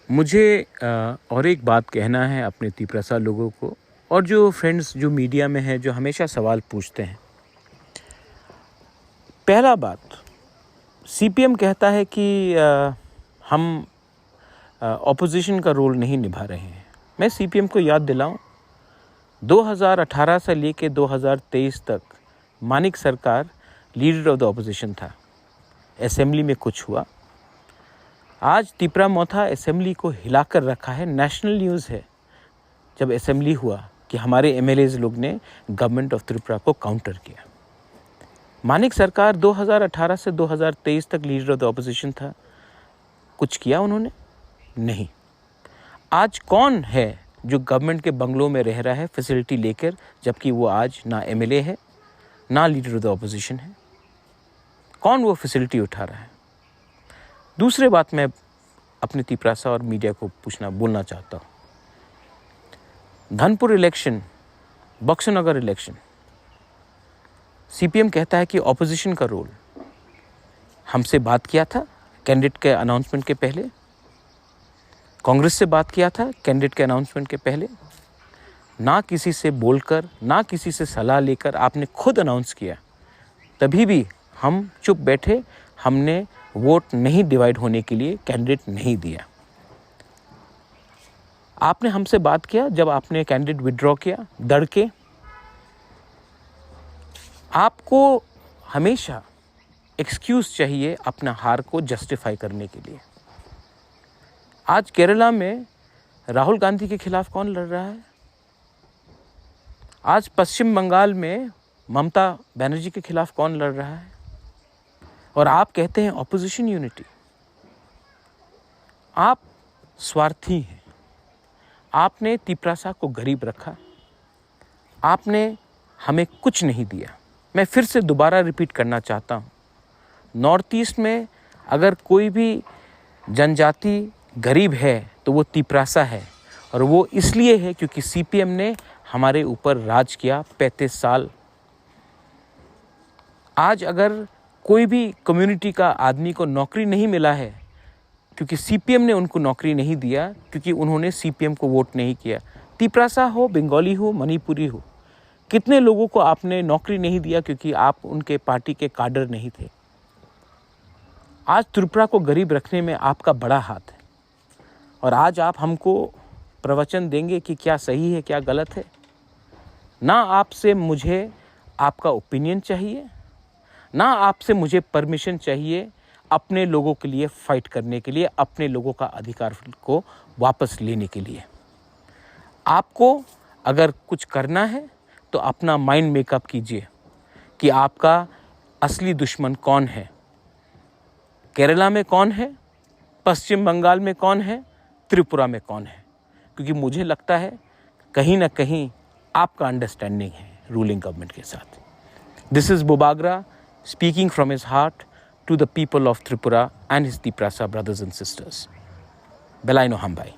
मुझे और एक बात कहना है अपने तिपरासा लोगों को और जो फ्रेंड्स जो मीडिया में हैं जो हमेशा सवाल पूछते हैं। पहला बात, सीपीएम कहता है कि हम ऑपोजिशन का रोल नहीं निभा रहे हैं। मैं सीपीएम को याद दिलाऊं, 2018 से लेके 2023 तक मानिक सरकार लीडर ऑफ द ऑपोजिशन था। असेंबली में कुछ हुआ, आज तिपरामोथा असेंबली को हिलाकर रखा है। नेशनल न्यूज़ है जब असेंबली हुआ कि हमारे एमएलएज लोग ने गवर्नमेंट ऑफ त्रिपुरा को काउंटर किया। मानिक सरकार 2018 से 2023 तक लीडर ऑफ द ऑपोजिशन था, कुछ किया उन्होंने? नहीं। आज कौन है जो गवर्नमेंट के बंगलों में रह रहा है फैसिलिटी लेकर, जबकि वो आज ना एमएलए है ना लीडर ऑफ द ऑपोजिशन है? कौन वो फैसिलिटी उठा रहा है? दूसरी बात मैं अपने तिपरासा और मीडिया को बोलना चाहता हूँ। धनपुर इलेक्शन, बक्सनगर इलेक्शन, सीपीएम कहता है कि ऑपोजिशन का रोल। हमसे बात किया था कैंडिडेट के अनाउंसमेंट के पहले, कांग्रेस से बात किया था कैंडिडेट के अनाउंसमेंट के पहले, ना किसी से बोलकर ना किसी से सलाह लेकर आपने खुद अनाउंस किया। तभी भी हम चुप बैठे, हमने वोट नहीं डिवाइड होने के लिए कैंडिडेट नहीं दिया। आपने हमसे बात किया जब आपने कैंडिडेट विड्रॉ किया दड़ के। आपको हमेशा एक्सक्यूज चाहिए अपना हार को जस्टिफाई करने के लिए। आज केरला में राहुल गांधी के खिलाफ कौन लड़ रहा है? आज पश्चिम बंगाल में ममता बनर्जी के खिलाफ कौन लड़ रहा है? और आप कहते हैं ऑपोजिशन यूनिटी। आप स्वार्थी हैं। आपने तिपरासा को गरीब रखा, आपने हमें कुछ नहीं दिया। मैं फिर से दोबारा रिपीट करना चाहता हूँ, नॉर्थ ईस्ट में अगर कोई भी जनजाति गरीब है तो वो तिपरासा है, और वो इसलिए है क्योंकि सीपीएम ने हमारे ऊपर राज किया 35 साल। आज अगर कोई भी कम्युनिटी का आदमी को नौकरी नहीं मिला है क्योंकि सीपीएम ने उनको नौकरी नहीं दिया, क्योंकि उन्होंने सीपीएम को वोट नहीं किया। तिपरासा हो, बंगाली हो, मणिपुरी हो, कितने लोगों को आपने नौकरी नहीं दिया क्योंकि आप उनके पार्टी के काडर नहीं थे। आज त्रिपुरा को गरीब रखने में आपका बड़ा हाथ है, और आज आप हमको प्रवचन देंगे कि क्या सही है क्या गलत है। ना आपसे मुझे आपका ओपिनियन चाहिए, ना आपसे मुझे परमिशन चाहिए अपने लोगों के लिए फाइट करने के लिए, अपने लोगों का अधिकार को वापस लेने के लिए। आपको अगर कुछ करना है तो अपना माइंड मेकअप कीजिए कि आपका असली दुश्मन कौन है। केरला में कौन है, पश्चिम बंगाल में कौन है, त्रिपुरा में कौन है? क्योंकि मुझे लगता है कहीं ना कहीं आपका अंडरस्टैंडिंग है रूलिंग गवर्नमेंट के साथ। दिस इज बोबागरा speaking from his heart to the people of Tripura and his Tiprasa brothers and sisters. Belaino Hambai.